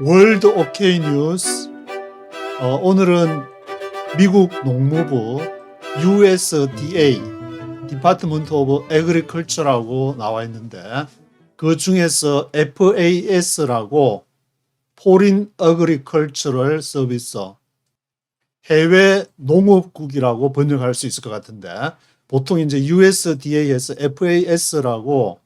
월드 오케이 뉴스. 오늘은 미국 농무부 USDA Department of Agriculture라고 나와 있는데 그 중에서 FAS라고 Foreign Agricultural Service 해외 농업국이라고 번역할 수 있을 것 같은데 보통 이제 USDA에서 FAS라고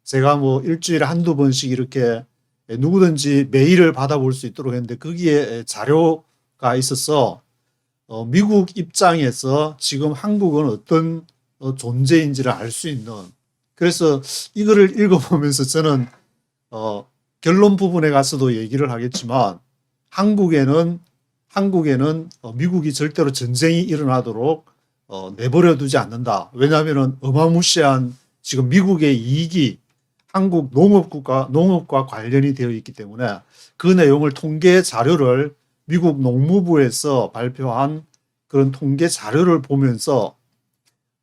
제가 뭐 일주일에 한두 번씩 이렇게 누구든지 메일을 받아볼 수 있도록 했는데 거기에 자료가 있어서 미국 입장에서 지금 한국은 어떤 존재인지를 알 수 있는, 그래서 이거를 읽어보면서 저는 결론 부분에 가서도 얘기를 하겠지만 한국에는 미국이 절대로 전쟁이 일어나도록 내버려 두지 않는다. 왜냐하면 어마무시한 지금 미국의 이익이 한국 농업과 관련이 되어 있기 때문에 그 내용을 통계 자료를 미국 농무부에서 발표한 그런 통계 자료를 보면서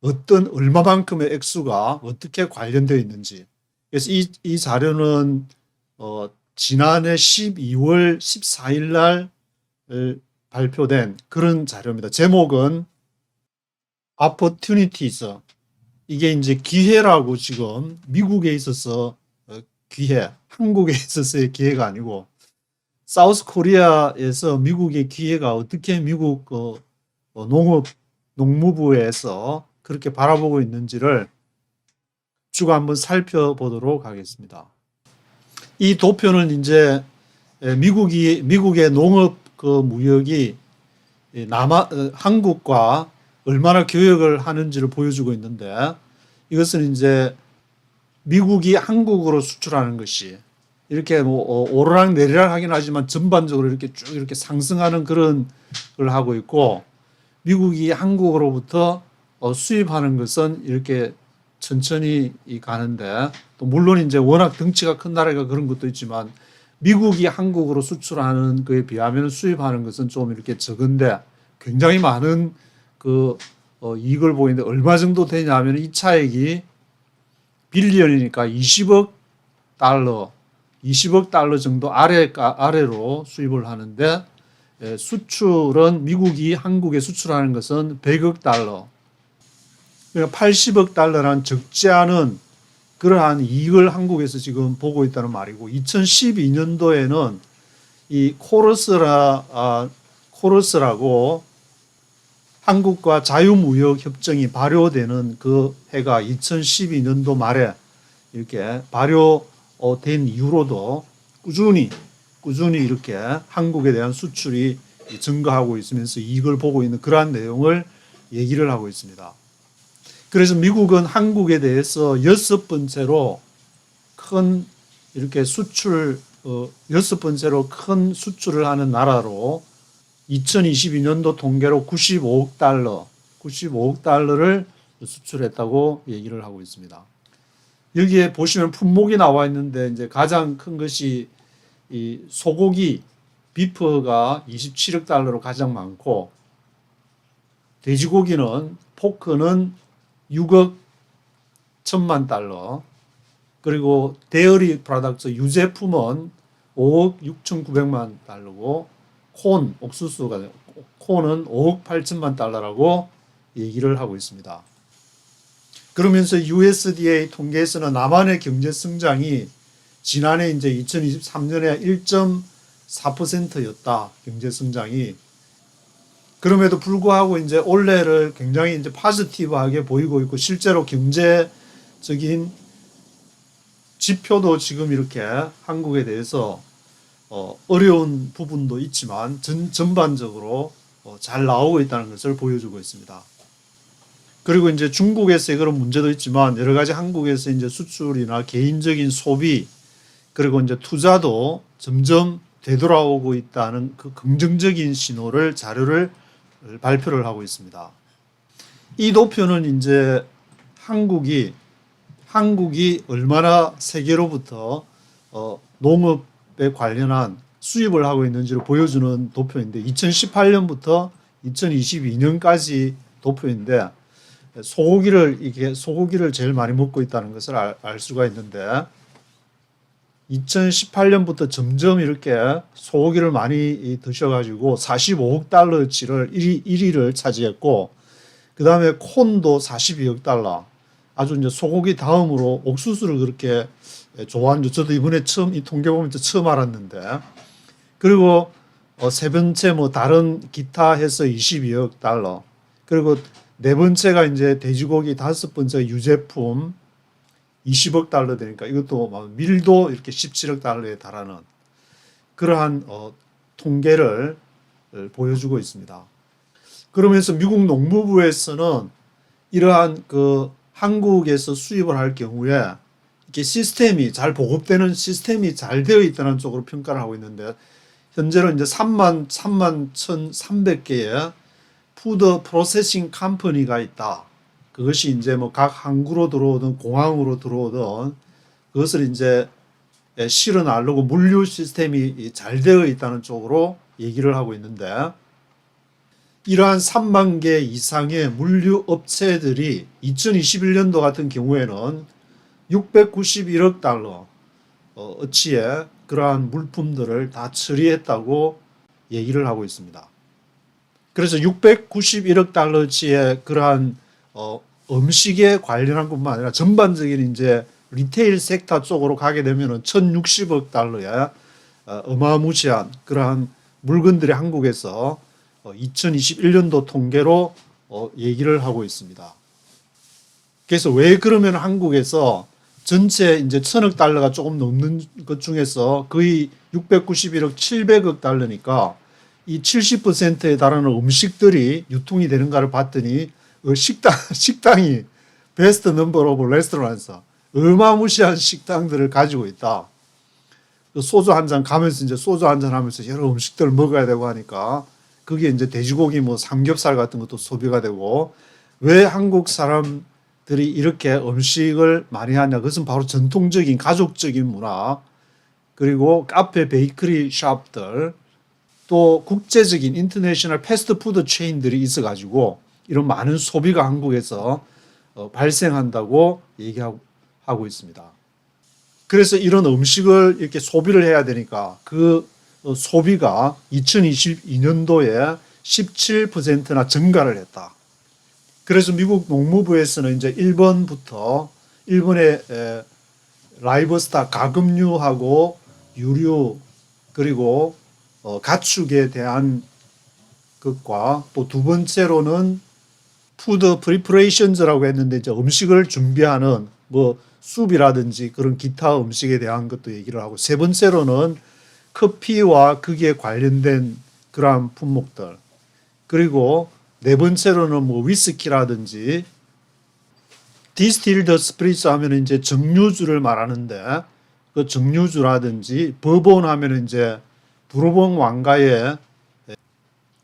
얼마만큼의 액수가 어떻게 관련되어 있는지, 그래서 이 자료는 지난해 12월 14일 날 발표된 그런 자료입니다. 제목은 Opportunities. 이게 이제 기회라고, 지금 미국에 있어서 기회, 한국에 있어서의 기회가 아니고 사우스 코리아에서 미국의 기회가 어떻게 미국 농무부에서 그렇게 바라보고 있는지를 쭉 한번 살펴보도록 하겠습니다. 이 도표는 이제 미국의 농업 무역이 한국과 얼마나 교역을 하는지를 보여주고 있는데, 이것은 이제 미국이 한국으로 수출하는 것이 이렇게 뭐 오르락 내리락 하긴 하지만 전반적으로 이렇게 쭉 이렇게 상승하는 그런 걸 하고 있고, 미국이 한국으로부터 수입하는 것은 이렇게 천천히 가는데, 또 물론 이제 워낙 덩치가 큰 나라가 그런 것도 있지만 미국이 한국으로 수출하는 거에 비하면 수입하는 것은 좀 이렇게 적은데 굉장히 많은 이익을 보이는데, 얼마 정도 되냐 하면 이 차액이 빌리언이니까 20억 달러 정도 아래로 수입을 하는데, 수출은 미국이 한국에 수출하는 것은 100억 달러, 그러니까 80억 달러란 적지 않은 그러한 이익을 한국에서 지금 보고 있다는 말이고, 2012년도에는 이 코러스라고 한국과 자유무역 협정이 발효되는 그 해가 2012년도 말에 이렇게 발효된 이후로도 꾸준히 이렇게 한국에 대한 수출이 증가하고 있으면서 이익을 보고 있는 그러한 내용을 얘기를 하고 있습니다. 그래서 미국은 한국에 대해서 여섯 번째로 큰 수출을 하는 나라로 2022년도 통계로 95억 달러를 수출했다고 얘기를 하고 있습니다. 여기에 보시면 품목이 나와 있는데, 이제 가장 큰 것이 이 소고기, 비프가 27억 달러로 가장 많고, 돼지고기는 포크는 6억 1천만 달러, 그리고 데어리 프로덕트 유제품은 5억 6,900만 달러고, 옥수수는 5억 8천만 달러라고 얘기를 하고 있습니다. 그러면서 USDA 통계에서는 남한의 경제 성장이 지난해 이제 2023년에 1.4%였다. 경제 성장이. 그럼에도 불구하고 이제 올해를 굉장히 이제 포지티브하게 보이고 있고, 실제로 경제적인 지표도 지금 이렇게 한국에 대해서 어려운 부분도 있지만 전반적으로 잘 나오고 있다는 것을 보여주고 있습니다. 그리고 이제 중국에서의 그런 문제도 있지만 여러 가지 한국에서 이제 수출이나 개인적인 소비, 그리고 이제 투자도 점점 되돌아오고 있다는 그 긍정적인 자료를 발표를 하고 있습니다. 이 도표는 이제 한국이 얼마나 세계로부터 농업에 관련한 수입을 하고 있는지를 보여주는 도표인데, 2018년부터 2022년까지 도표인데, 소고기를 제일 많이 먹고 있다는 것을 알 수가 있는데, 2018년부터 점점 이렇게 소고기를 많이 드셔가지고 45억 달러치를 1위를 차지했고, 그 다음에 콘도 42억 달러. 아주 이제 소고기 다음으로 옥수수를 그렇게 좋아하는, 저도 이번에 처음 이 통계 보면서 처음 알았는데, 그리고 세 번째 뭐 다른 기타 해서 22억 달러. 그리고 네 번째가 이제 돼지고기, 다섯 번째 유제품 20억 달러 되니까 이것도 막 밀도 이렇게 17억 달러에 달하는 그러한 통계를 보여주고 있습니다. 그러면서 미국 농무부에서는 이러한 그 한국에서 수입을 할 경우에 이렇게 시스템이 잘 보급되는 시스템이 잘 되어 있다는 쪽으로 평가를 하고 있는데, 현재는 이제 31,300개의 푸드 프로세싱 컴퍼니가 있다. 그것이 이제 뭐 각 항구로 들어오든 공항으로 들어오든 그것을 이제 실어 나르고 물류 시스템이 잘 되어 있다는 쪽으로 얘기를 하고 있는데, 이러한 3만 개 이상의 물류 업체들이 2021년도 같은 경우에는 691억 달러 어치의 그러한 물품들을 다 처리했다고 얘기를 하고 있습니다. 그래서 691억 달러치의 그러한 음식에 관련한 것만 아니라 전반적인 이제 리테일 섹터 쪽으로 가게 되면은 1,060억 달러의 어마무시한 그러한 물건들이 한국에서 2021년도 통계로 얘기를 하고 있습니다. 그래서 왜 그러면 한국에서 전체 이제 1,000억 달러가 조금 넘는 것 중에서 거의 691억 700억 달러니까 이 70%에 달하는 음식들이 유통이 되는가를 봤더니 식당이 베스트 넘버 오브 레스토랑에서 어마무시한 식당들을 가지고 있다. 소주 한 잔 가면서 이제 소주 한 잔 하면서 여러 음식들을 먹어야 되고 하니까 그게 이제 돼지고기 뭐 삼겹살 같은 것도 소비가 되고, 왜 한국 사람들이 이렇게 음식을 많이 하냐? 그것은 바로 전통적인 가족적인 문화, 그리고 카페 베이커리 샵들, 또 국제적인 인터내셔널 패스트푸드 체인들이 있어가지고 이런 많은 소비가 한국에서 발생한다고 얘기하고 있습니다. 그래서 이런 음식을 이렇게 소비를 해야 되니까 그 소비가 2022년도에 17%나 증가를 했다. 그래서 미국 농무부에서는 이제 일본의 라이브스타 가금류하고 유류, 그리고 가축에 대한 것과 또 두 번째로는 푸드 프리퍼레이션즈라고 했는데 이제 음식을 준비하는 뭐 숲이라든지 그런 기타 음식에 대한 것도 얘기를 하고, 세 번째로는 커피와 거기에 관련된 그러한 품목들, 그리고 네 번째로는 뭐 위스키라든지 디스틸드 스피리츠 하면 이제 증류주를 말하는데, 그 증류주라든지 버본 하면 이제 부르봉 왕가의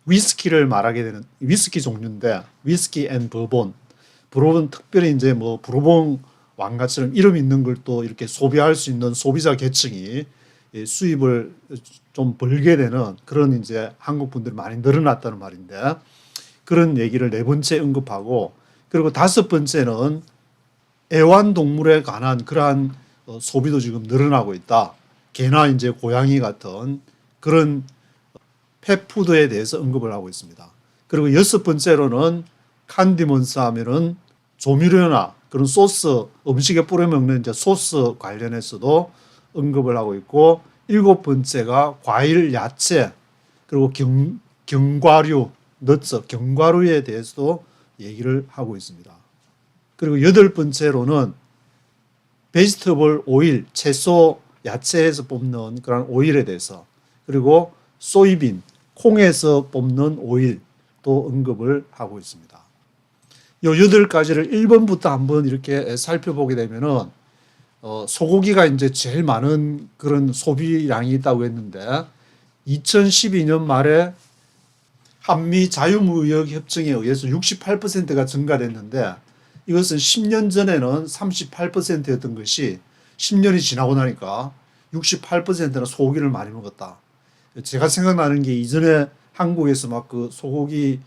위스키를 말하게 되는 위스키 종류인데, 위스키 앤 버본, 부르봉 특별히 이제 뭐 부르봉 왕가처럼 이름 있는 걸 또 이렇게 소비할 수 있는 소비자 계층이 수입을 좀 벌게 되는 그런 이제 한국 분들이 많이 늘어났다는 말인데, 그런 얘기를 네 번째 언급하고, 그리고 다섯 번째는 애완동물에 관한 그러한 소비도 지금 늘어나고 있다. 개나 이제 고양이 같은 그런 펫푸드에 대해서 언급을 하고 있습니다. 그리고 여섯 번째로는 칸디먼스 하면은 조미료나 그런 소스, 음식에 뿌려 먹는 이제 소스 관련해서도 언급을 하고 있고, 일곱 번째가 과일, 야채, 그리고 견과류, 넛츠, 견과류에 대해서도 얘기를 하고 있습니다. 그리고 여덟 번째로는 베지터블 오일, 채소, 야채에서 뽑는 그런 오일에 대해서, 그리고 소이빈, 콩에서 뽑는 오일도 언급을 하고 있습니다. 요 8가지를 1번부터 한번 이렇게 살펴보게 되면은 소고기가 이제 제일 많은 그런 소비량이 있다고 했는데, 2012년 말에 한미 자유무역 협정에 의해서 68%가 증가됐는데, 이것은 10년 전에는 38%였던 것이 10년이 지나고 나니까 68%나 소고기를 많이 먹었다. 제가 생각나는 게 이전에 한국에서 막 그 소고기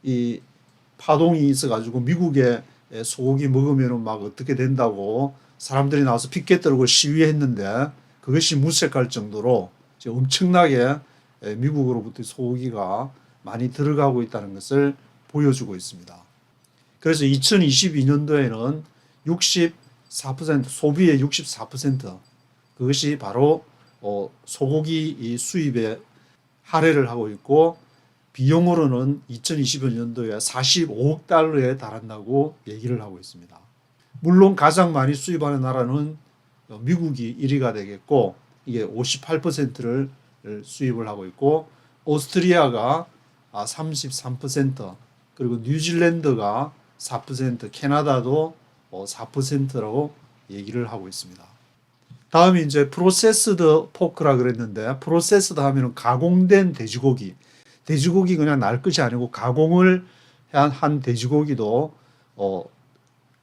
이 파동이 있어가지고 미국에 소고기 먹으면 막 어떻게 된다고 사람들이 나와서 피켓 들고 시위했는데, 그것이 무색할 정도로 엄청나게 미국으로부터 소고기가 많이 들어가고 있다는 것을 보여주고 있습니다. 그래서 2022년도에는 64%, 소비의 64%, 그것이 바로 소고기 수입에 할애를 하고 있고, 비용으로는 2025년도에 45억 달러에 달한다고 얘기를 하고 있습니다. 물론 가장 많이 수입하는 나라는 미국이 1위가 되겠고, 이게 58%를 수입을 하고 있고, 오스트리아가 33%, 그리고 뉴질랜드가 4%, 캐나다도 4%라고 얘기를 하고 있습니다. 다음이 이제 프로세스드 포크라 그랬는데, 프로세스드 하면은 가공된 돼지고기, 돼지고기 그냥 날 것이 아니고 가공을 한 돼지고기도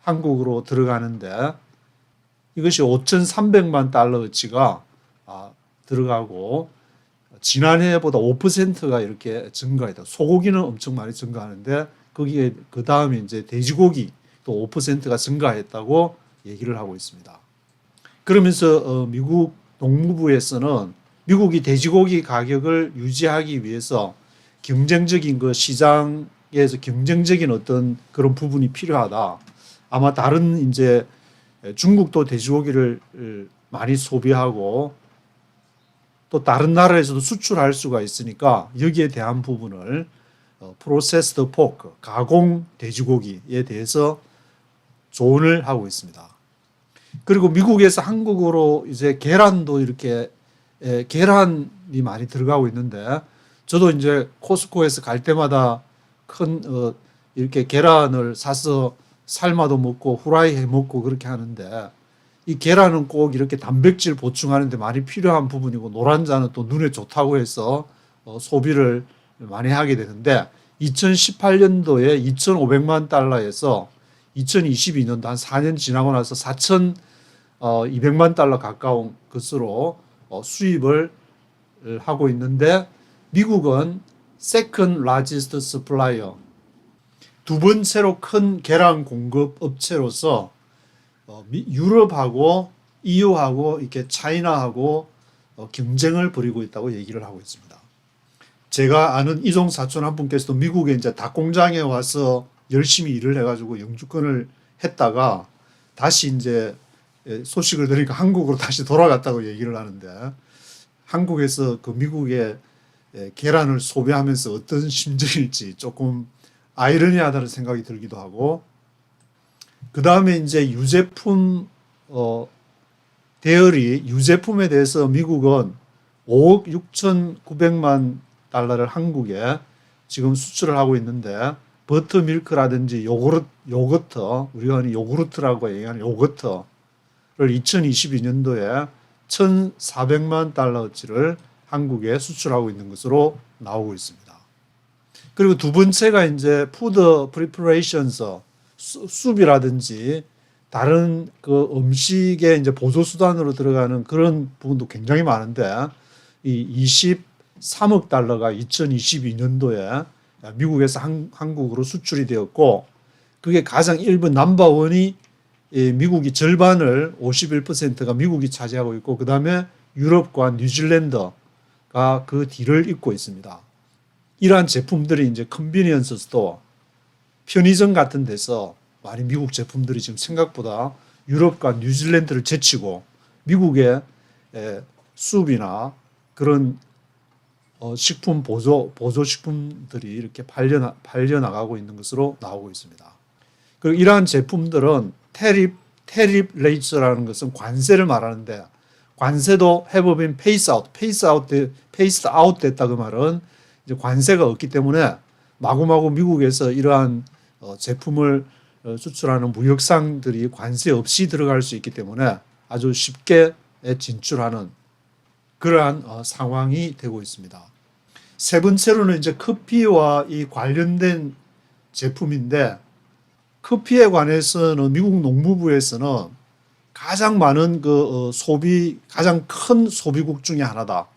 한국으로 들어가는데, 이것이 5,300만 달러어치가 들어가고, 지난해보다 5%가 이렇게 증가했다. 소고기는 엄청 많이 증가하는데, 거기에 그 다음에 이제 돼지고기 또 5%가 증가했다고 얘기를 하고 있습니다. 그러면서 미국 농무부에서는 미국이 돼지고기 가격을 유지하기 위해서 경쟁적인 그 시장에서 경쟁적인 어떤 그런 부분이 필요하다. 아마 다른 이제 중국도 돼지고기를 많이 소비하고 또 다른 나라에서도 수출할 수가 있으니까 여기에 대한 부분을 프로세스드 포크, 가공 돼지고기에 대해서 조언을 하고 있습니다. 그리고 미국에서 한국으로 이제 계란도 이렇게 계란이 많이 들어가고 있는데, 저도 이제 코스코에서 갈 때마다 큰 이렇게 계란을 사서 삶아도 먹고 후라이 해 먹고 그렇게 하는데, 이 계란은 꼭 이렇게 단백질 보충하는데 많이 필요한 부분이고, 노란자는 또 눈에 좋다고 해서 소비를 많이 하게 되는데, 2018년도에 2,500만 달러에서 2022년도 한 4년 지나고 나서 4,200만 달러 가까운 것으로 수입을 하고 있는데, 미국은 second largest supplier, 두 번째로 큰 계란 공급 업체로서 유럽하고 EU하고 이렇게 차이나하고 경쟁을 벌이고 있다고 얘기를 하고 있습니다. 제가 아는 이종 사촌 한 분께서도 미국에 이제 닭 공장에 와서 열심히 일을 해가지고 영주권을 했다가 다시 이제 소식을 들으니까 한국으로 다시 돌아갔다고 얘기를 하는데, 한국에서 그 미국의 계란을 소비하면서 어떤 심정일지 조금 아이러니하다는 생각이 들기도 하고, 그 다음에 이제 유제품 대열이, 유제품에 대해서 미국은 5억 6,900만 달러를 한국에 지금 수출을 하고 있는데, 버터밀크라든지 요거트, 우리가 흔히 요구르트라고 얘기하는 요거트를 2022년도에 1,400만 달러어치를 한국에 수출하고 있는 것으로 나오고 있습니다. 그리고 두 번째가 이제 푸드 프리퍼레이션스, 숲이라든지 다른 그 음식의 이제 보조 수단으로 들어가는 그런 부분도 굉장히 많은데, 이 23억 달러가 2022년도에 미국에서 한국으로 수출이 되었고, 그게 가장 1번 넘버원이 미국이 절반을 51%가 미국이 차지하고 있고, 그 다음에 유럽과 뉴질랜드가 그 뒤를 잇고 있습니다. 이러한 제품들이 이제 컨비니언스 스토어, 편의점 같은 데서 많이 미국 제품들이 지금 생각보다 유럽과 뉴질랜드를 제치고 미국의 숲이나 그런 식품 보조 식품들이 이렇게 팔려 나가고 있는 것으로 나오고 있습니다. 그리고 이러한 제품들은 테립 레이츠라는 것은 관세를 말하는데, 관세도 have been phased out 됐다. 그 말은 이제 관세가 없기 때문에 마구마구 미국에서 이러한 제품을 수출하는 무역상들이 관세 없이 들어갈 수 있기 때문에 아주 쉽게 진출하는 그러한 상황이 되고 있습니다. 세 번째로는 이제 커피와 이 관련된 제품인데, 커피에 관해서는 미국 농무부에서는 가장 많은 그 가장 큰 소비국 중에 하나다.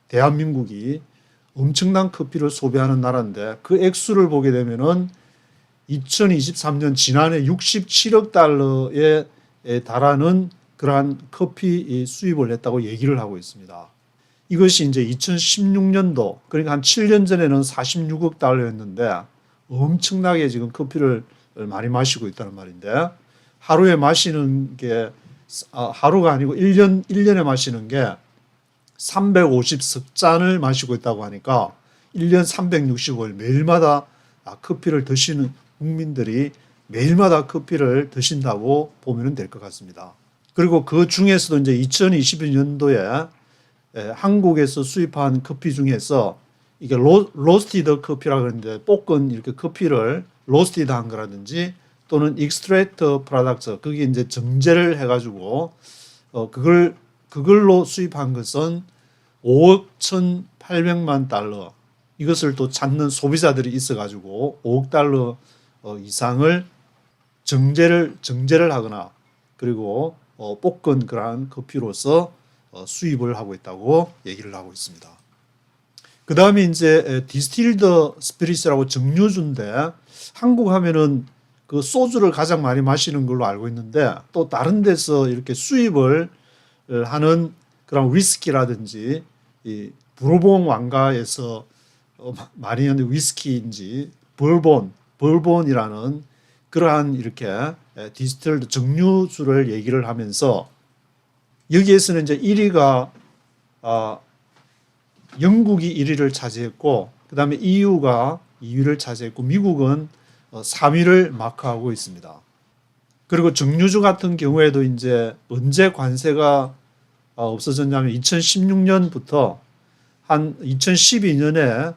대한민국이 엄청난 커피를 소비하는 나라인데, 그 액수를 보게 되면은 2023년 지난해 67억 달러에 달하는 그러한 커피 수입을 했다고 얘기를 하고 있습니다. 이것이 이제 2016년도, 그러니까 한 7년 전에는 46억 달러였는데 엄청나게 지금 커피를 많이 마시고 있다는 말인데, 하루에 마시는 게 하루가 아니고 1년에 마시는 게 350석잔을 마시고 있다고 하니까 1년 365일 매일마다 커피를 드시는 국민들이 매일마다 커피를 드신다고 보면 될 것 같습니다. 그리고 그 중에서도 이제 2022년도에 한국에서 수입한 커피 중에서 이게 로스티드 커피라고 하는데, 볶은 이렇게 커피를 로스티드 한 거라든지 또는 익스트랙트 프로덕트, 그게 이제 정제를 해가지고 그걸로 수입한 것은 5억 1,800만 달러. 이것을 또 찾는 소비자들이 있어가지고 5억 달러 이상을 정제를 하거나 그리고 볶은 그러한 커피로서 수입을 하고 있다고 얘기를 하고 있습니다. 그 다음에 이제 디스틸드 스피릿이라고 증류주인데, 한국 하면은 그 소주를 가장 많이 마시는 걸로 알고 있는데, 또 다른 데서 이렇게 수입을 하는 그런 위스키라든지 이 부르봉 왕가에서 많이 하는 위스키인지 볼본이라는 그러한 이렇게 디스틸드 증류주를 얘기를 하면서, 여기에서는 이제 1위가 영국이 1위를 차지했고, 그 다음에 EU가 2위를 차지했고, 미국은 3위를 마크하고 있습니다. 그리고 증류주 같은 경우에도 이제 언제 관세가 없어졌냐면 2016년부터 한 2012년에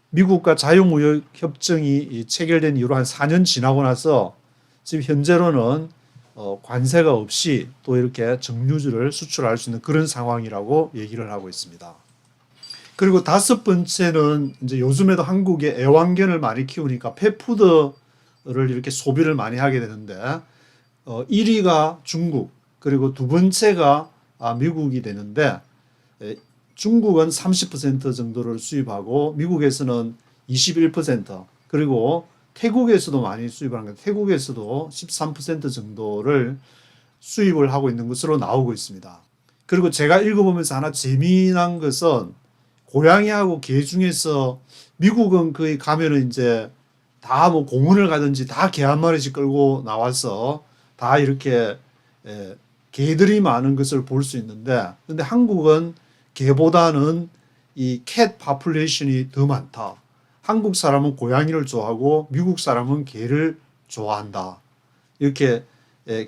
미국과 자유무역 협정이 체결된 이후로 한 4년 지나고 나서 지금 현재로는 관세가 없이 또 이렇게 증류주를 수출할 수 있는 그런 상황이라고 얘기를 하고 있습니다. 그리고 다섯 번째는 이제 요즘에도 한국에 애완견을 많이 키우니까 펫푸드를 이렇게 소비를 많이 하게 되는데, 1위가 중국, 그리고 두 번째가 미국이 되는데, 중국은 30% 정도를 수입하고 미국에서는 21%, 그리고 태국에서도 많이 수입하는 것, 태국에서도 13% 정도를 수입을 하고 있는 것으로 나오고 있습니다. 그리고 제가 읽어보면서 하나 재미난 것은, 고양이하고 개 중에서 미국은 거의 가면은 이제 다 뭐 공원을 가든지 다 개 한 마리씩 끌고 나와서 다 이렇게 개들이 많은 것을 볼 수 있는데, 근데 한국은 개보다는 이 캣 파퓰레이션이 더 많다. 한국 사람은 고양이를 좋아하고 미국 사람은 개를 좋아한다. 이렇게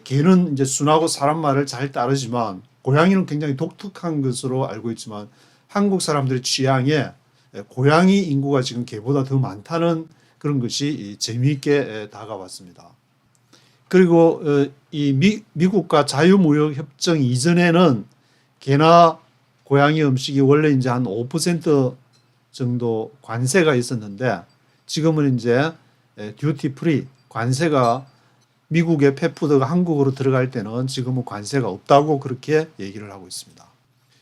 개는 이제 순하고 사람 말을 잘 따르지만 고양이는 굉장히 독특한 것으로 알고 있지만, 한국 사람들의 취향에 고양이 인구가 지금 개보다 더 많다는 그런 것이 재미있게 다가왔습니다. 그리고 이 미국과 자유무역 협정 이전에는 개나 고양이 음식이 원래 이제 한 5% 정도 관세가 있었는데, 지금은 이제 듀티 프리, 관세가 미국의 펫푸드가 한국으로 들어갈 때는 지금은 관세가 없다고 그렇게 얘기를 하고 있습니다.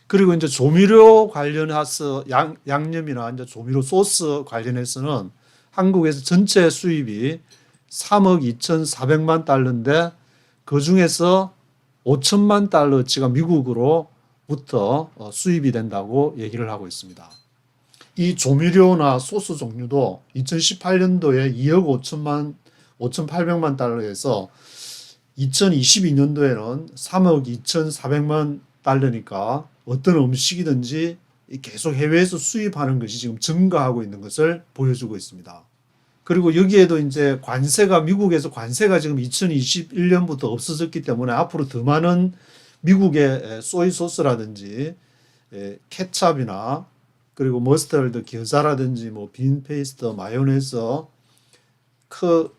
그리고 이제 조미료 관련해서 양념이나 이제 조미료 소스 관련해서는 한국에서 전체 수입이 3억 2,400만 달러인데, 그 중에서 5천만 달러치가 미국으로부터 수입이 된다고 얘기를 하고 있습니다. 이 조미료나 소스 종류도 2018년도에 2억 5,800만 달러에서 2022년도에는 3억 2,400만 달러니까 어떤 음식이든지 계속 해외에서 수입하는 것이 지금 증가하고 있는 것을 보여주고 있습니다. 그리고 여기에도 이제 관세가, 미국에서 관세가 지금 2021년부터 없어졌기 때문에 앞으로 더 많은 미국의 소이 소스라든지 케찹이나 그리고 머스터드, 겨자라든지 뭐 빈 페이스트, 마요네즈,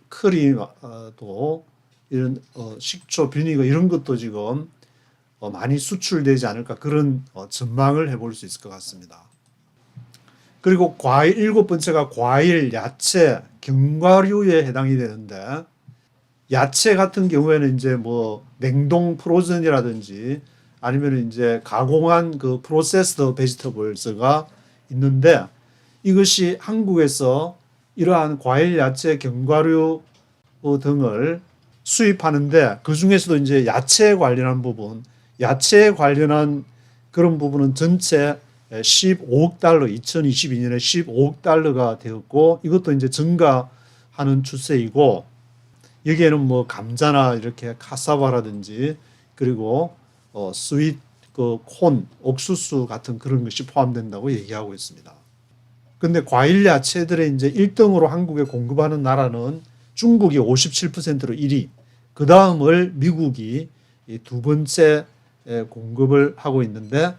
크림도 이런 식초, 비니거 이런 것도 지금 많이 수출되지 않을까, 그런 전망을 해볼 수 있을 것 같습니다. 그리고 과일, 일곱 번째가 과일, 야채, 견과류에 해당이 되는데, 야채 같은 경우에는 이제 뭐 냉동 프로즌이라든지 아니면 이제 가공한 그 프로세스드 베지터블스가 있는데, 이것이 한국에서 이러한 과일, 야채, 견과류 등을 수입하는데 그 중에서도 이제 야채에 관련한 부분, 야채에 관련한 그런 부분은 전체 15억 달러, 2022년에 15억 달러가 되었고 이것도 이제 증가하는 추세이고 여기에는 뭐 감자나 이렇게 카사바라든지 그리고 스윗 콘, 옥수수 같은 그런 것이 포함된다고 얘기하고 있습니다. 근데 과일 야채들의 이제 1등으로 한국에 공급하는 나라는 중국이 57%로 1위, 그 다음을 미국이 두 번째 공급을 하고 있는데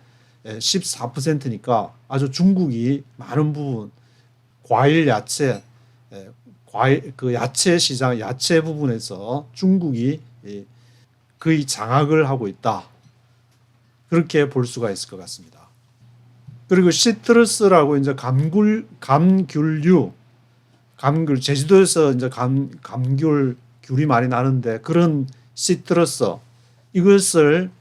14%니까 아주 중국이 많은 부분 과일 야채, 그 야채 시장, 야채 부분에서 중국이 거의 장악을 하고 있다. 그렇게 볼 수가 있을 것 같습니다. 그리고 시트러스라고 이제 감귤류, 제주도에서 이제 감귤 귤이 많이 나는데 그런 시트러스 이것을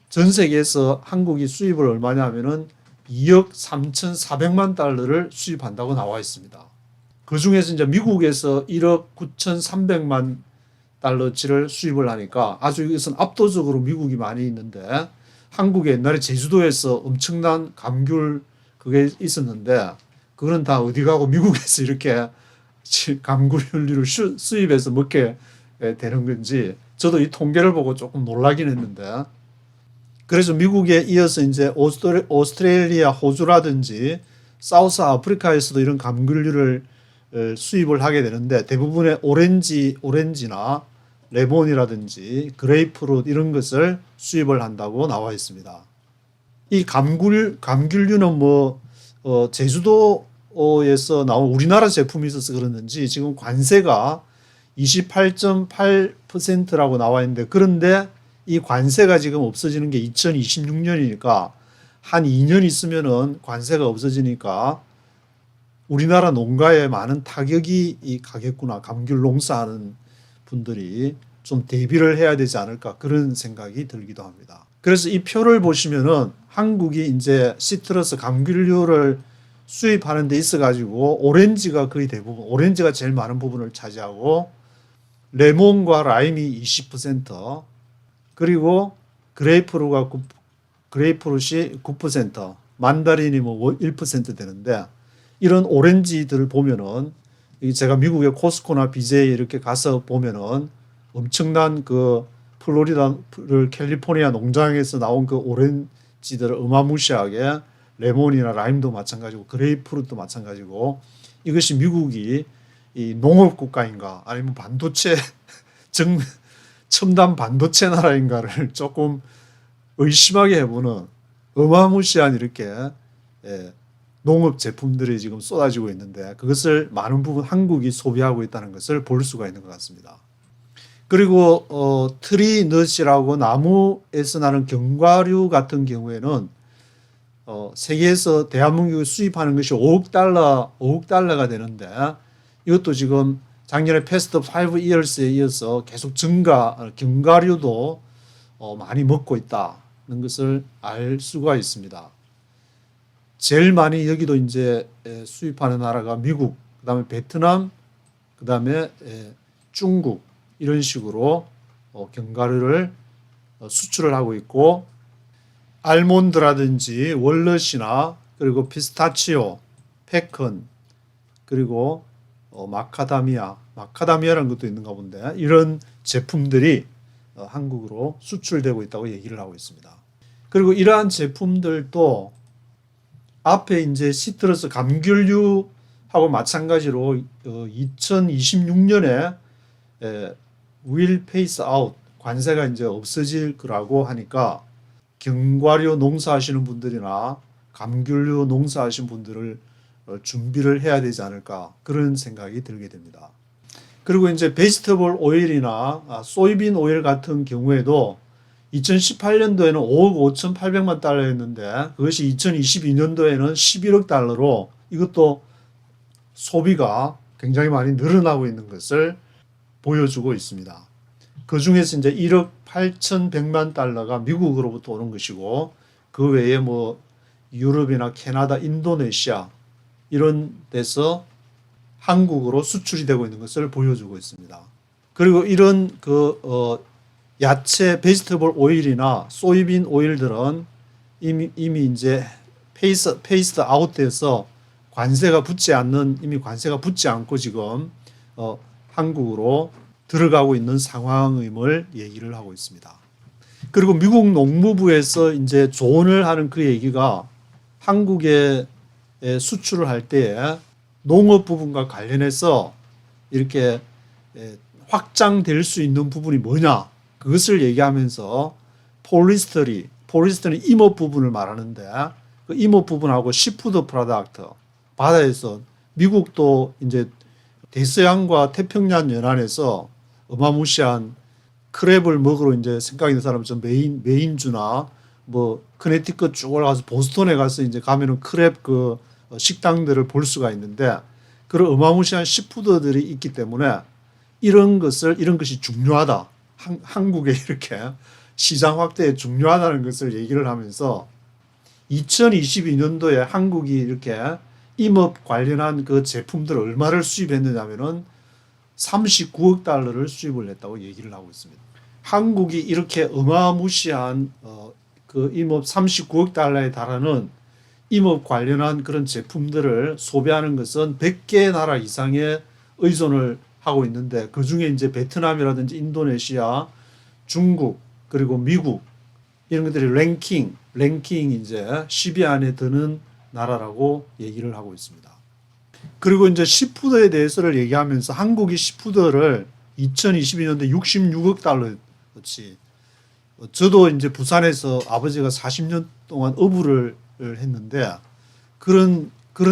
전 세계에서 한국이 수입을 얼마냐 하면은 2억 3,400만 달러를 수입한다고 나와 있습니다. 그 중에서 이제 미국에서 1억 9,300만 달러치를 수입을 하니까 아주 이것은 압도적으로 미국이 많이 있는데 한국에 옛날에 제주도에서 엄청난 감귤 그게 있었는데 그거는 다 어디 가고 미국에서 이렇게 감귤류를 수입해서 먹게 되는 건지 저도 이 통계를 보고 조금 놀라긴 했는데 그래서 미국에 이어서 이제 오스트레일리아, 호주라든지 사우스 아프리카에서도 이런 감귤류를 수입을 하게 되는데 대부분의 오렌지나 레몬이라든지 그레이프루트 이런 것을 수입을 한다고 나와 있습니다. 이 감귤류는 뭐 제주도에서 나온 우리나라 제품이 있어서 그러는지 지금 관세가 28.8%라고 나와 있는데 그런데 이 관세가 지금 없어지는 게 2026년이니까 한 2년 있으면은 관세가 없어지니까 우리나라 농가에 많은 타격이 가겠구나. 감귤 농사하는 분들이 좀 대비를 해야 되지 않을까 그런 생각이 들기도 합니다. 그래서 이 표를 보시면은 한국이 이제 시트러스 감귤류를 수입하는 데 있어 가지고 오렌지가 거의 대부분 오렌지가 제일 많은 부분을 차지하고 레몬과 라임이 20% 그리고 그레이프루트이 9% 만다린이 뭐 1% 되는데 이런 오렌지들을 보면은 제가 미국의 코스코나 BJ 이렇게 가서 보면은 엄청난 그 플로리다를 캘리포니아 농장에서 나온 그 오렌지들을 어마무시하게 레몬이나 라임도 마찬가지고 그레이프루트도 마찬가지고 이것이 미국이 이 농업 국가인가 아니면 반도체 첨단 반도체 나라인가를 조금 의심하게 해보는 어마무시한 이렇게 농업 제품들이 지금 쏟아지고 있는데 그것을 많은 부분 한국이 소비하고 있다는 것을 볼 수가 있는 것 같습니다. 그리고 트리넛이라고 나무에서 나는 견과류 같은 경우에는 세계에서 대한민국이 수입하는 것이 5억 달러가 되는데 이것도 지금 작년에 패스트 5 years에 이어서 계속 견과류도 많이 먹고 있다는 것을 알 수가 있습니다. 제일 많이 여기도 이제 수입하는 나라가 미국, 그다음에 베트남, 그다음에 중국 이런 식으로 견과류를 수출을 하고 있고 알몬드라든지 월넛이나 그리고 피스타치오, 페컨 그리고 마카다미아라는 것도 있는가 본데 이런 제품들이 한국으로 수출되고 있다고 얘기를 하고 있습니다. 그리고 이러한 제품들도 앞에 이제 시트러스 감귤류하고 마찬가지로 2026년에 will phase out 관세가 이제 없어질 거라고 하니까 견과류 농사하시는 분들이나 감귤류 농사하시는 분들을 준비를 해야 되지 않을까 그런 생각이 들게 됩니다. 그리고 이제 베지터블 오일이나 소이빈 오일 같은 경우에도 2018년도에는 5억 5,800만 달러였는데 그것이 2022년도에는 11억 달러로 이것도 소비가 굉장히 많이 늘어나고 있는 것을 보여주고 있습니다. 그 중에서 이제 1억 8,100만 달러가 미국으로부터 오는 것이고 그 외에 뭐 유럽이나 캐나다, 인도네시아 이런 데서 한국으로 수출이 되고 있는 것을 보여주고 있습니다. 그리고 이런 야채 베지터블 오일이나 소이빈 오일들은 이미 이제 페이스드 아웃돼서 이미 관세가 붙지 않고 지금 한국으로 들어가고 있는 상황임을 얘기를 하고 있습니다. 그리고 미국 농무부에서 이제 조언을 하는 그 얘기가 한국에 수출을 할 때에 농업 부분과 관련해서 이렇게 확장될 수 있는 부분이 뭐냐, 그것을 얘기하면서 폴리스터는 임업 부분을 말하는데 그 임업 부분하고 시푸드 프로덕트, 바다에서 미국도 이제 대서양과 태평양 연안에서 어마무시한 크랩을 먹으러 이제 생각이 있는 사람은 좀 메인주나 뭐 커네티컷 쭉 올라가서 보스턴에 가서 이제 가면은 크랩 식당들을 볼 수가 있는데, 그런 어마무시한 시푸드들이 있기 때문에 이런 것이 중요하다. 한국에 이렇게 시장 확대에 중요하다는 것을 얘기를 하면서 2022년도에 한국이 이렇게 임업 관련한 그 제품들을 얼마를 수입했느냐면은 39억 달러를 수입을 했다고 얘기를 하고 있습니다. 한국이 이렇게 어마무시한 그 임업 39억 달러에 달하는 임업 관련한 그런 제품들을 소비하는 것은 100개 나라 이상의 의존을 하고 있는데, 그 중에 이제 베트남이라든지 인도네시아, 중국, 그리고 미국, 이런 것들이 랭킹 이제 10위 안에 드는 나라라고 얘기를 하고 있습니다. 그리고 이제 시푸드에 대해서를 얘기하면서 한국이 시푸드를 2022년도에 66억 달러치, 저도 이제 부산에서 아버지가 40년 동안 어부를 했는데 그런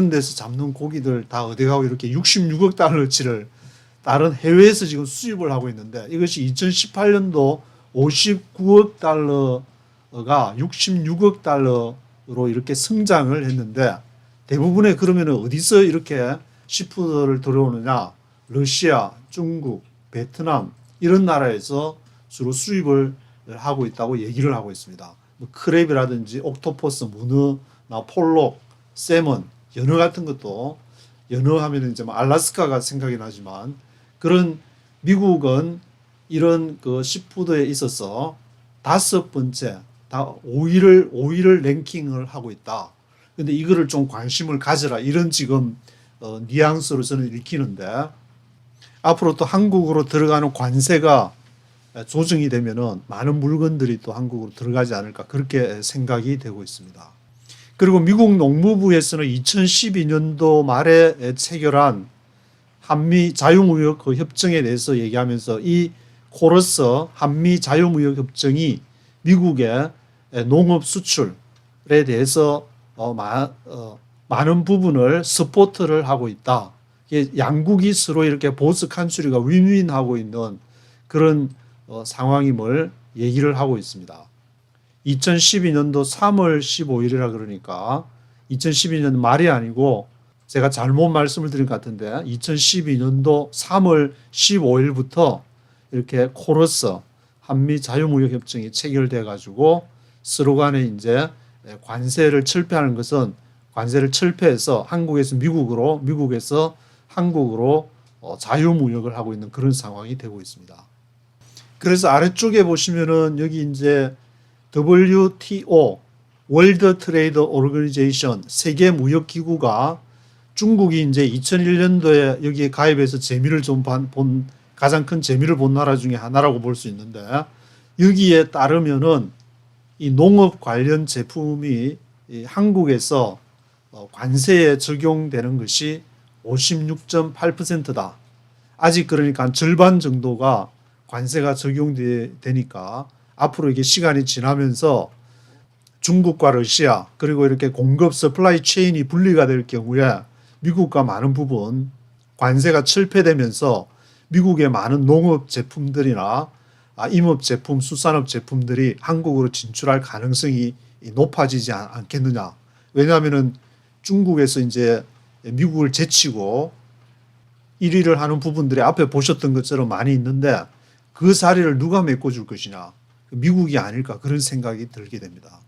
데서 잡는 고기들 다 어디 가고 이렇게 66억 달러치를 다른 해외에서 지금 수입을 하고 있는데, 이것이 2018년도 59억 달러가 66억 달러로 이렇게 성장을 했는데, 대부분의 그러면 어디서 이렇게 시푸드를 들어오느냐? 러시아, 중국, 베트남 이런 나라에서 주로 수입을 하고 있다고 얘기를 하고 있습니다. 뭐 크랩이라든지 옥토퍼스, 문어나 폴록, 세먼, 연어 같은 것도, 연어 하면 이제 알라스카가 생각이 나지만, 그런 미국은 이런 그 시푸드에 있어서 5번째, 다 5위를 랭킹을 하고 있다. 근데 이거를 좀 관심을 가져라, 이런 지금 뉘앙스로 저는 읽히는데, 앞으로 또 한국으로 들어가는 관세가 조정이 되면은 많은 물건들이 또 한국으로 들어가지 않을까, 그렇게 생각이 되고 있습니다. 그리고 미국 농무부에서는 2012년도 말에 체결한 한미 자유무역 그 협정에 대해서 얘기하면서 이 코러스 한미 자유무역 협정이 미국의 농업 수출에 대해서 많은 부분을 서포트를 하고 있다. 양국이 서로 이렇게 보스 컨트리가 윈윈하고 있는 그런 상황임을 얘기를 하고 있습니다. 2012년도 3월 15일이라 그러니까 2012년 말이 아니고, 제가 잘못 말씀을 드린 것 같은데 2012년도 3월 15일부터 이렇게 코러스 한미 자유무역 협정이 체결돼 가지고 서로 간에 이제 관세를 철폐하는 것은 관세를 철폐해서 한국에서 미국으로, 미국에서 한국으로 자유무역을 하고 있는 그런 상황이 되고 있습니다. 그래서 아래쪽에 보시면은 여기 이제 WTO 월드 트레이드 오르거니제이션 세계 무역 기구가 중국이 이제 2001년도에 여기에 가입해서 재미를 좀 본 가장 큰 재미를 본 나라 중에 하나라고 볼 수 있는데, 여기에 따르면은 이 농업 관련 제품이 한국에서 관세에 적용되는 것이 56.8%다. 아직 그러니까 절반 정도가 관세가 적용되니까 앞으로 이게 시간이 지나면서 중국과 러시아, 그리고 이렇게 공급 서플라이 체인이 분리가 될 경우에 미국과 많은 부분 관세가 철폐되면서 미국의 많은 농업 제품들이나 임업 제품, 수산업 제품들이 한국으로 진출할 가능성이 높아지지 않겠느냐. 왜냐하면은 중국에서 이제 미국을 제치고 1위를 하는 부분들이 앞에 보셨던 것처럼 많이 있는데, 그 자리를 누가 메꿔줄 것이냐. 미국이 아닐까, 그런 생각이 들게 됩니다.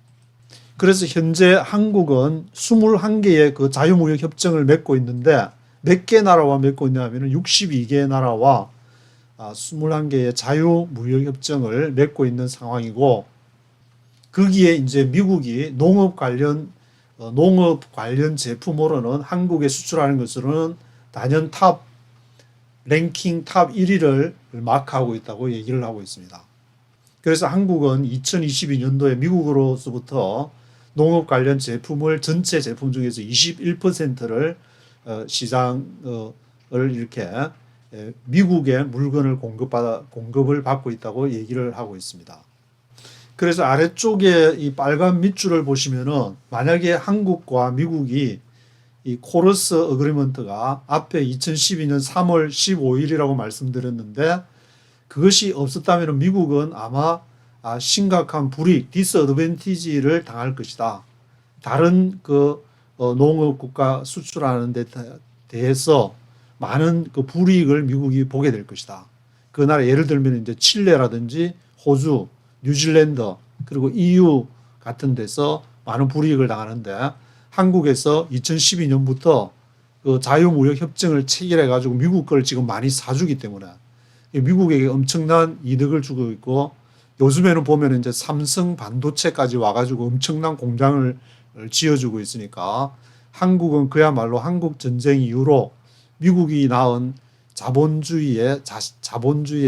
그래서 현재 한국은 21개의 그 자유무역 협정을 맺고 있는데, 몇 개 나라와 맺고 있냐면은 62개 나라와 21개의 자유무역협정을 맺고 있는 상황이고, 거기에 이제 미국이 농업 관련 제품으로는 한국에 수출하는 것으로는 단연 랭킹 탑 1위를 마크하고 있다고 얘기를 하고 있습니다. 그래서 한국은 2022년도에 미국으로서부터 농업 관련 제품을 전체 제품 중에서 21%를 시장을 이렇게 미국의 물건을 공급을 받고 있다고 얘기를 하고 있습니다. 그래서 아래쪽에 이 빨간 밑줄을 보시면은 만약에 한국과 미국이 이 코러스 어그리먼트가 앞에 2012년 3월 15일이라고 말씀드렸는데, 그것이 없었다면 미국은 아마 심각한 불이익, 디스어드밴티지를 당할 것이다. 다른 농업 국가 수출하는 데 대해서 많은 불이익을 미국이 보게 될 것이다. 그 나라 예를 들면 이제 칠레라든지 호주, 뉴질랜드 그리고 EU 같은 데서 많은 불이익을 당하는데, 한국에서 2012년부터 그 자유무역 협정을 체결해 가지고 미국 걸 지금 많이 사주기 때문에 미국에게 엄청난 이득을 주고 있고, 요즘에는 보면 이제 삼성 반도체까지 와가지고 엄청난 공장을 지어주고 있으니까 한국은 그야말로 한국 전쟁 이후로 미국이 낳은 자본주의의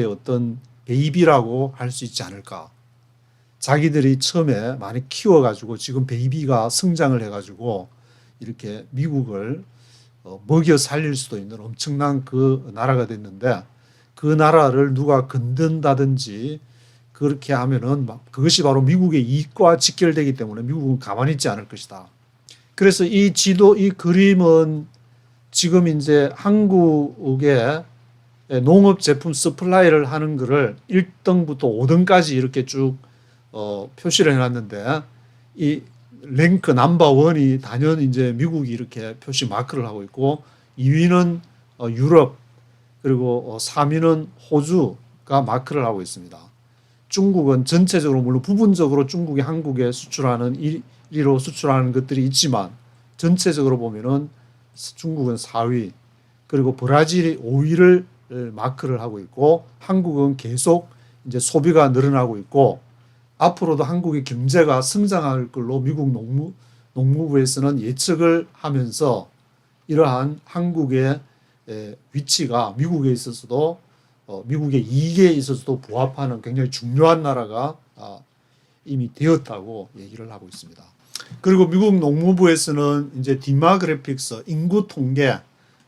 어떤 베이비라고 할 수 있지 않을까. 자기들이 처음에 많이 키워가지고 지금 베이비가 성장을 해가지고 이렇게 미국을 먹여 살릴 수도 있는 엄청난 그 나라가 됐는데, 그 나라를 누가 건든다든지 그렇게 하면은 그것이 바로 미국의 이익과 직결되기 때문에 미국은 가만히 있지 않을 것이다. 그래서 이 그림은 지금 이제 한국의 농업 제품 서플라이를 하는 거를 1등부터 5등까지 이렇게 쭉 표시를 해놨는데, 이 랭크 넘버 원이 단연 이제 미국이 이렇게 표시 마크를 하고 있고, 2위는 유럽, 그리고 3위는 호주가 마크를 하고 있습니다. 중국은 전체적으로 물론 부분적으로 중국이 한국에 수출하는 1위로 수출하는 것들이 있지만 전체적으로 보면은 중국은 4위, 그리고 브라질이 5위를 마크를 하고 있고, 한국은 계속 이제 소비가 늘어나고 있고, 앞으로도 한국의 경제가 성장할 걸로 미국 농무부에서는 예측을 하면서 이러한 한국의 위치가 미국에 있어서도 미국의 이익에 있어서도 부합하는 굉장히 중요한 나라가 이미 되었다고 얘기를 하고 있습니다. 그리고 미국 농무부에서는 이제 디마그래픽스, 인구 통계,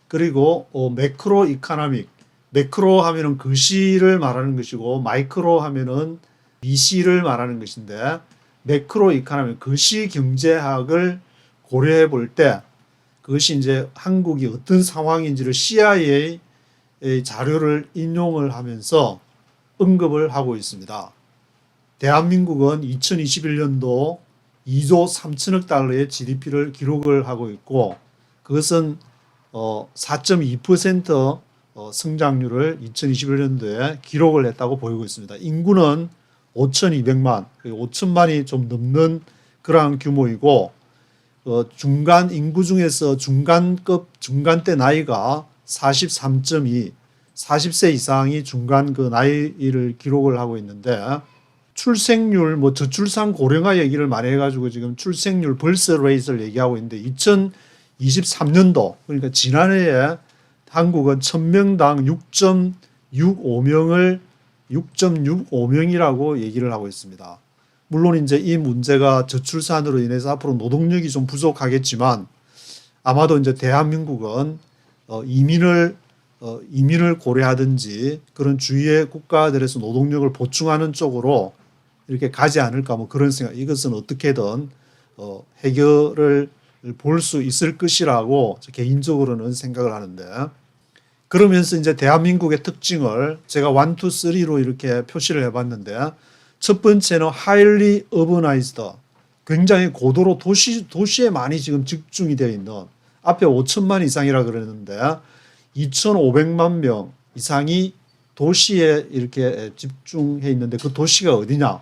그리고 매크로 이코노믹, 매크로 하면은 거시를 말하는 것이고 마이크로 하면은 미시를 말하는 것인데, 매크로 이코노믹, 거시 경제학을 고려해 볼 때 그것이 이제 한국이 어떤 상황인지를 CIA 자료를 인용을 하면서 언급을 하고 있습니다. 대한민국은 2021년도 2조 3천억 달러의 GDP를 기록을 하고 있고, 그것은 4.2% 성장률을 2021년도에 기록을 했다고 보이고 있습니다. 인구는 5,200만, 5천만이 좀 넘는 그러한 규모이고, 중간 인구 중에서 중간대 나이가 43.2, 40세 이상이 중간 그 나이를 기록을 하고 있는데, 출생률, 저출산 고령화 얘기를 많이 해가지고 지금 출생률 벌스 레이트를 얘기하고 있는데, 2023년도, 그러니까 지난해에 한국은 1000명당 6.65명이라고 얘기를 하고 있습니다. 물론 이제 이 문제가 저출산으로 인해서 앞으로 노동력이 좀 부족하겠지만, 아마도 이제 대한민국은 이민을 고려하든지 그런 주위의 국가들에서 노동력을 보충하는 쪽으로 이렇게 가지 않을까, 그런 생각. 이것은 어떻게든 해결을 볼 수 있을 것이라고 개인적으로는 생각을 하는데, 그러면서 이제 대한민국의 특징을 제가 1, 2, 3로 이렇게 표시를 해봤는데, 첫 번째는 highly urbanized, 굉장히 고도로 도시에 많이 지금 집중이 되어 있는, 앞에 5천만 이상이라 그랬는데 2,500만 명 이상이 도시에 이렇게 집중해 있는데, 그 도시가 어디냐?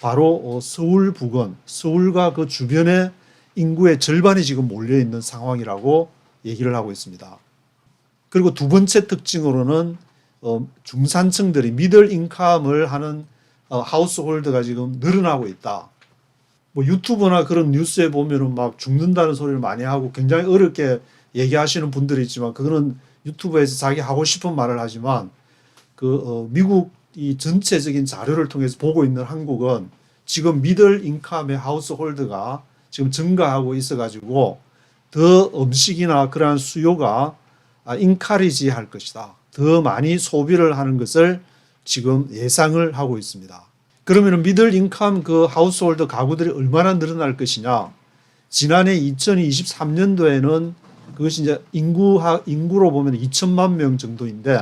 바로 서울 부근, 서울과 그 주변에 인구의 절반이 지금 몰려 있는 상황이라고 얘기를 하고 있습니다. 그리고 두 번째 특징으로는 중산층들이 미들 인컴을 하는 하우스홀드가 지금 늘어나고 있다. 뭐 유튜브나 그런 뉴스에 보면은 막 죽는다는 소리를 많이 하고 굉장히 어렵게 얘기하시는 분들이 있지만 그거는 유튜브에서 자기 하고 싶은 말을 하지만 미국 이 전체적인 자료를 통해서 보고 있는 한국은 지금 미들 인컴의 하우스홀드가 지금 증가하고 있어가지고 더 음식이나 그러한 수요가 인카리지 할 것이다. 더 많이 소비를 하는 것을 지금 예상을 하고 있습니다. 그러면 미들 인컴 그 하우스홀드 가구들이 얼마나 늘어날 것이냐? 지난해 2023년도에는 그것이 이제 인구로 보면 2천만 명 정도인데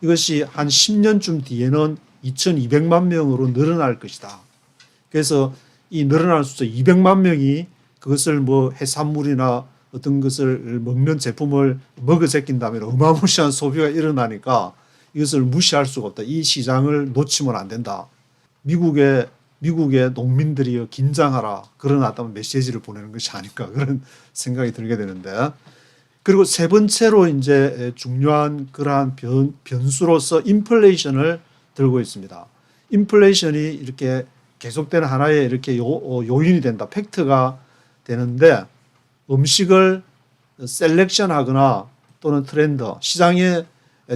이것이 한 10년쯤 뒤에는 2,200만 명으로 늘어날 것이다. 그래서 이 늘어날 숫자 200만 명이 그것을 뭐 해산물이나 어떤 것을 먹는 제품을 먹어 제낀다면 어마무시한 소비가 일어나니까 이것을 무시할 수가 없다. 이 시장을 놓치면 안 된다. 미국의 농민들이 긴장하라. 그런 어떤 메시지를 보내는 것이 아닐까 그런 생각이 들게 되는데 그리고 세 번째로 이제 중요한 그러한 변수로서 인플레이션을 들고 있습니다. 인플레이션이 이렇게 계속되는 하나의 이렇게 요인이 된다. 팩트가 되는데 음식을 셀렉션하거나 또는 트렌드 시장에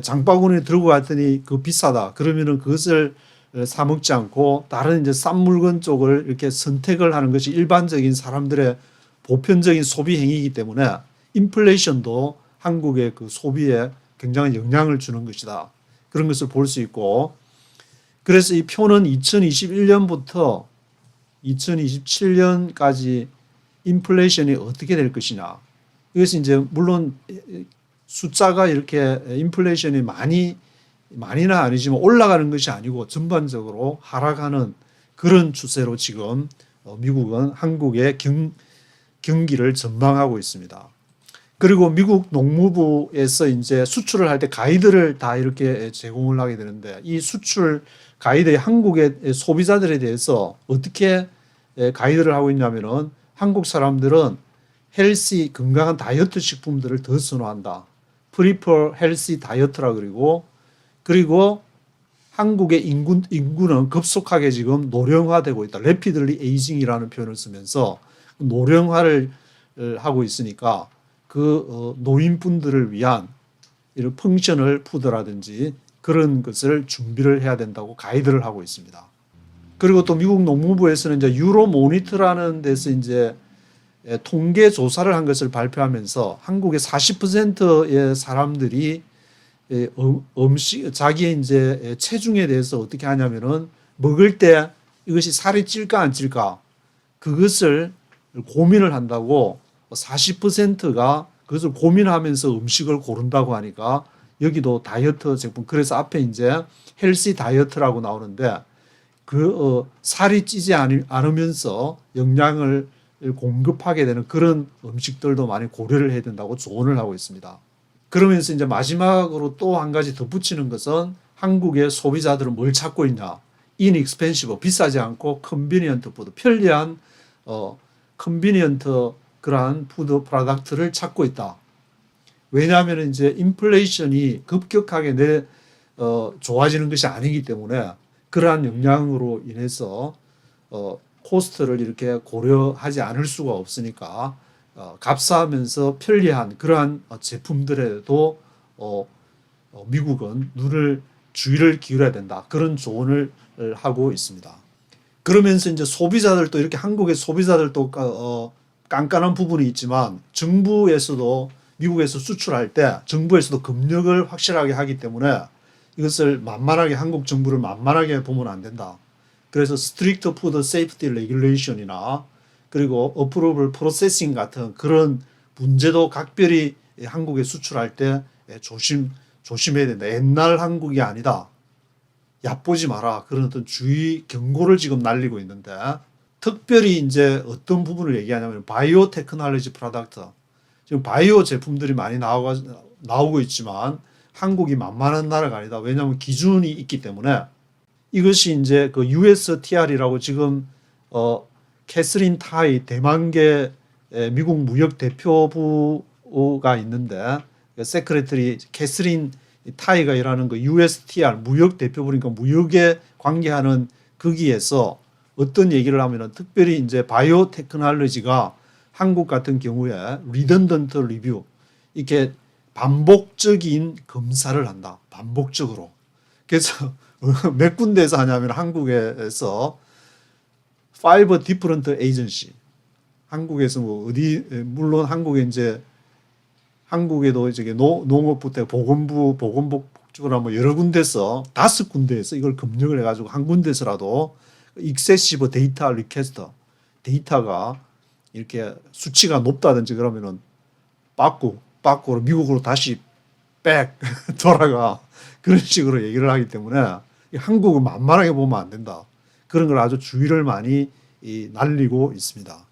장바구니 들고 갔더니 그 비싸다. 그러면은 그것을 사 먹지 않고 다른 이제 싼 물건 쪽을 이렇게 선택을 하는 것이 일반적인 사람들의 보편적인 소비 행위이기 때문에 인플레이션도 한국의 그 소비에 굉장히 영향을 주는 것이다. 그런 것을 볼 수 있고 그래서 이 표는 2021년부터 2027년까지 인플레이션이 어떻게 될 것이냐. 이것이 이제 물론 숫자가 이렇게 인플레이션이 많이는 아니지만 올라가는 것이 아니고 전반적으로 하락하는 그런 추세로 지금 미국은 한국의 경기를 전망하고 있습니다. 그리고 미국 농무부에서 이제 수출을 할 때 가이드를 다 이렇게 제공을 하게 되는데 이 수출 가이드에 한국의 소비자들에 대해서 어떻게 가이드를 하고 있냐면은 한국 사람들은 헬시 건강한 다이어트 식품들을 더 선호한다. 프리퍼 헬시 다이어트라 그리고 한국의 인구는 급속하게 지금 노령화되고 있다. 래피들리 에이징이라는 표현을 쓰면서 노령화를 하고 있으니까 그 노인분들을 위한 이런 펑셔널 푸드라든지 그런 것을 준비를 해야 된다고 가이드를 하고 있습니다. 그리고 또 미국 농무부에서는 이제 유로 모니터라는 데서 이제 통계 조사를 한 것을 발표하면서 한국의 40%의 사람들이 자기의 이제 체중에 대해서 어떻게 하냐면은 먹을 때 이것이 살이 찔까 안 찔까 그것을 고민을 한다고 40%가 그것을 고민하면서 음식을 고른다고 하니까 여기도 다이어트 제품 그래서 앞에 이제 헬시 다이어트라고 나오는데 살이 찌지 않으면서 영양을 공급하게 되는 그런 음식들도 많이 고려를 해야 된다고 조언을 하고 있습니다. 그러면서 이제 마지막으로 또 한 가지 덧붙이는 것은 한국의 소비자들은 뭘 찾고 있냐. inexpensive, 비싸지 않고 convenient 푸드, 편리한 convenient 그러한 푸드 프로덕트를 찾고 있다. 왜냐하면 이제 인플레이션이 급격하게 좋아지는 것이 아니기 때문에 그러한 영향으로 인해서 코스트를 이렇게 고려하지 않을 수가 없으니까 값싸면서 편리한 그러한 제품들에도 미국은 주의를 기울여야 된다. 그런 조언을 하고 있습니다. 그러면서 이제 소비자들도 이렇게 한국의 소비자들도 깐깐한 부분이 있지만 정부에서도 미국에서 수출할 때 정부에서도 검역을 확실하게 하기 때문에 이것을 만만하게 한국 정부를 만만하게 보면 안 된다. 그래서 스트릭트 푸드 세이프티 레귤레이션이나 그리고 어프로벌 프로세싱 같은 그런 문제도 각별히 한국에 수출할 때 조심해야 된다. 옛날 한국이 아니다. 얕보지 마라. 그런 어떤 주의 경고를 지금 날리고 있는데 특별히 이제 어떤 부분을 얘기하냐면 바이오 테크놀로지 프로덕트. 지금 바이오 제품들이 많이 나오고 있지만 한국이 만만한 나라가 아니다. 왜냐하면 기준이 있기 때문에 이것이 이제 그 USTR이라고 지금 캐서린 타이 대만계 미국 무역 대표부가 있는데 세크레터리 캐서린 타이가 일하는 그 USTR 무역 대표부니까 무역에 관계하는 거기에서 어떤 얘기를 하면은 특별히 이제 바이오 테크놀로지가 한국 같은 경우에 리던던트 리뷰 이렇게 반복적인 검사를 한다. 반복적으로. 그래서 몇 군데에서 하냐면 한국에서 5 different agency. 한국에서 뭐 어디 물론 한국에 이제 한국에도 이제 농업부터 보건부 보건복지부나 뭐 여러 군데서 5군데에서 이걸 검증을 해가지고 한 군데서라도 익세시브 데이터 리퀘스트 데이터가 이렇게 수치가 높다든지 그러면은 빠꾸로 미국으로 다시 백 돌아가 그런 식으로 얘기를 하기 때문에 한국은 만만하게 보면 안 된다. 그런 걸 아주 주의를 많이 날리고 있습니다.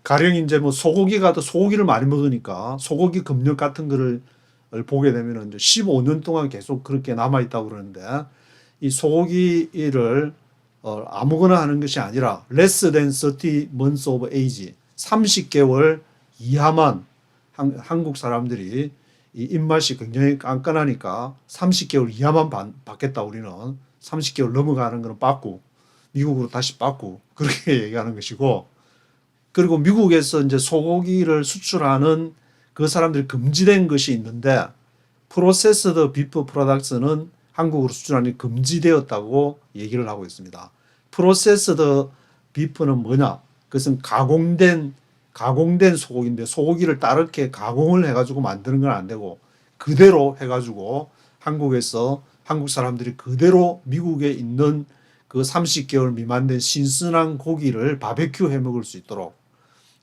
가령 이제 뭐 소고기를 많이 먹으니까 소고기 검역 같은 거를 보게 되면 이제 15년 동안 계속 그렇게 남아 있다고 그러는데 이 소고기를 아무거나 하는 것이 아니라 less than 30 months of age 30개월 이하만 한국 사람들이 이 입맛이 굉장히 깐깐하니까 30개월 이하만 받겠다 우리는 30개월 넘어가는 거는 받고 미국으로 다시 받고 그렇게 얘기하는 것이고 그리고 미국에서 이제 소고기를 수출하는 그 사람들이 금지된 것이 있는데 프로세스드 비프 프로덕트는 한국으로 수출하는 금지되었다고 얘기를 하고 있습니다. 프로세스드 비프는 뭐냐? 그것은 가공된 소고기인데 소고기를 다르게 가공을 해가지고 만드는 건 안 되고 그대로 해가지고 한국에서 한국 사람들이 그대로 미국에 있는 그 30개월 미만 된 신선한 고기를 바베큐 해 먹을 수 있도록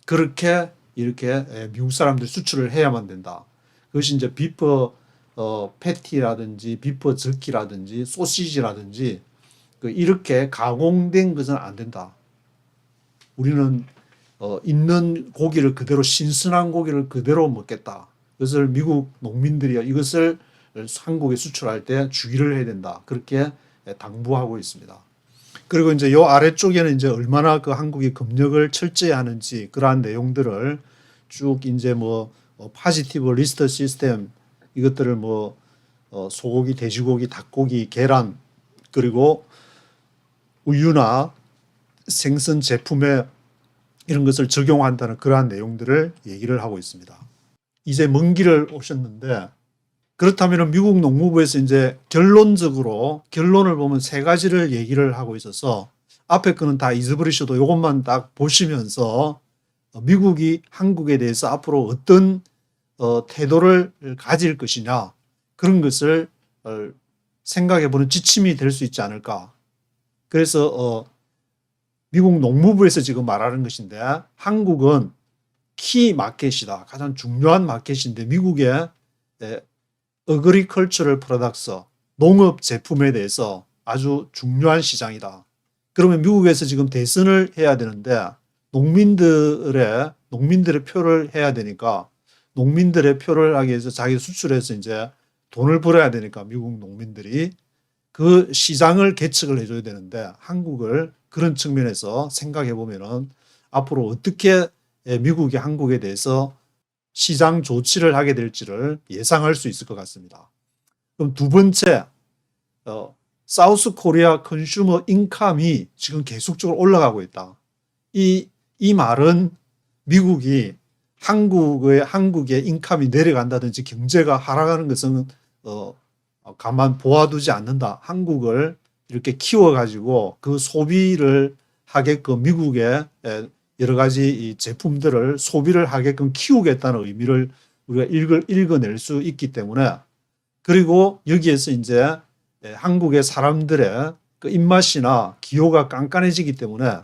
그렇게 이렇게 미국 사람들이 수출을 해야만 된다. 그것이 이제 비프 패티라든지 비프 저키라든지 소시지라든지 이렇게 가공된 것은 안 된다. 우리는 있는 고기를 그대로 신선한 고기를 그대로 먹겠다. 그것을 미국 농민들이 이것을 한국에 수출할 때 주의를 해야 된다. 그렇게 당부하고 있습니다. 그리고 이제 요 아래쪽에는 이제 얼마나 그 한국이 검역을 철저히 하는지 그러한 내용들을 쭉 이제 뭐 파지티브 리스트 시스템 이것들을 뭐 소고기, 돼지고기, 닭고기, 계란 그리고 우유나 생선 제품에 이런 것을 적용한다는 그러한 내용들을 얘기를 하고 있습니다. 이제 먼 길을 오셨는데 그렇다면 미국 농무부에서 이제 결론을 보면 세 가지를 얘기를 하고 있어서 앞에 거는 다 잊어버리셔도 이것만 딱 보시면서 미국이 한국에 대해서 앞으로 어떤 태도를 가질 것이냐 그런 것을 생각해보는 지침이 될 수 있지 않을까. 그래서 미국 농무부에서 지금 말하는 것인데 한국은 키 마켓이다. 가장 중요한 마켓인데 미국의 어그리컬처럴 프로덕트 농업 제품에 대해서 아주 중요한 시장이다. 그러면 미국에서 지금 대선을 해야 되는데 농민들의 표를 해야 되니까 농민들의 표를 하기 위해서 자기 수출해서 이제 돈을 벌어야 되니까 미국 농민들이 그 시장을 개척을 해줘야 되는데 한국을 그런 측면에서 생각해 보면은 앞으로 어떻게 미국이 한국에 대해서 시장 조치를 하게 될지를 예상할 수 있을 것 같습니다. 그럼 두 번째, 사우스 코리아 컨슈머 인컴이 지금 계속적으로 올라가고 있다. 이 말은 미국이 한국의 인컴이 내려간다든지 경제가 하락하는 것은 가만 보아두지 않는다. 한국을 이렇게 키워가지고 그 소비를 하게끔 미국의 여러 가지 이 제품들을 소비를 하게끔 키우겠다는 의미를 우리가 읽어낼 수 있기 때문에 그리고 여기에서 이제 한국의 사람들의 그 입맛이나 기호가 깐깐해지기 때문에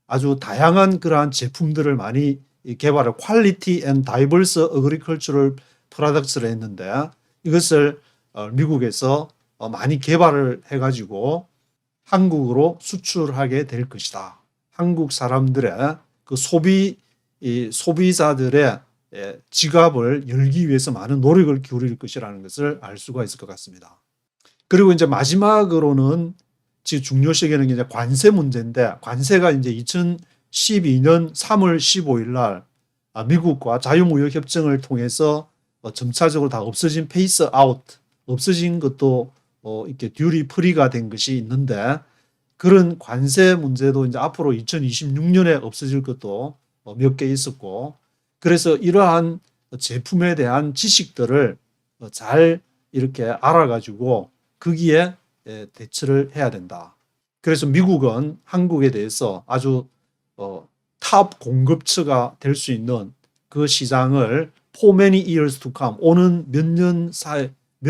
아주 다양한 그러한 제품들을 많이 개발을 퀄리티 앤 다이버스 어그리컬처럴 프로덕트를 했는데 이것을 미국에서 많이 개발을 해가지고 한국으로 수출하게 될 것이다. 한국 사람들의 그 소비자들의 지갑을 열기 위해서 많은 노력을 기울일 것이라는 것을 알 수가 있을 것 같습니다. 그리고 이제 마지막으로는 지금 중요시하는 게 이제 관세 문제인데 관세가 이제 2012년 3월 15일 날 미국과 자유무역협정을 통해서 점차적으로 다 없어진 페이스 아웃 없어진 것도 이렇게 듀리 프리가 된 것이 있는데 그런 관세 문제도 이제 앞으로 2026년에 없어질 것도 몇 개 있었고 그래서 이러한 제품에 대한 지식들을 잘 이렇게 알아가지고 거기에 대처를 해야 된다. 그래서 미국은 한국에 대해서 아주 탑 공급처가 될 수 있는 그 시장을 for many years to come 오는 몇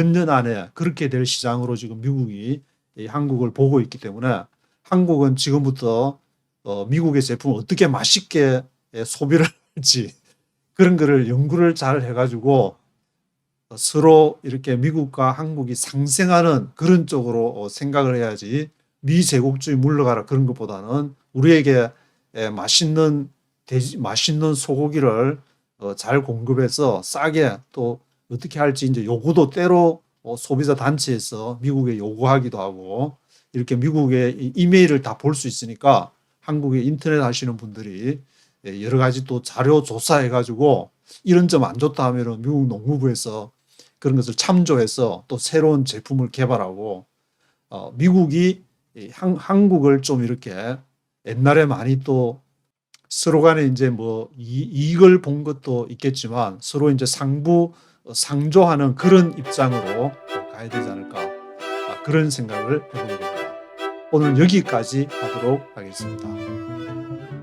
년 안에 그렇게 될 시장으로 지금 미국이 한국을 보고 있기 때문에 한국은 지금부터 미국의 제품을 어떻게 맛있게 소비를 할지 그런 거를 연구를 잘 해가지고 서로 이렇게 미국과 한국이 상생하는 그런 쪽으로 생각을 해야지 미제국주의 물러가라 그런 것보다는 우리에게 맛있는 소고기를 잘 공급해서 싸게 또 어떻게 할지 이제 요구도 때로 소비자 단체에서 미국에 요구하기도 하고 이렇게 미국의 이메일을 다 볼 수 있으니까 한국에 인터넷 하시는 분들이 여러 가지 또 자료 조사해 가지고 이런 점 안 좋다 하면은 미국 농무부에서 그런 것을 참조해서 또 새로운 제품을 개발하고 미국이 한국을 좀 이렇게 옛날에 많이 또 서로 간에 이제 뭐 이익을 본 것도 있겠지만 서로 이제 상조하는 그런 입장으로 가야 되지 않을까 그런 생각을 해보게 됩니다. 오늘 여기까지 하도록 하겠습니다.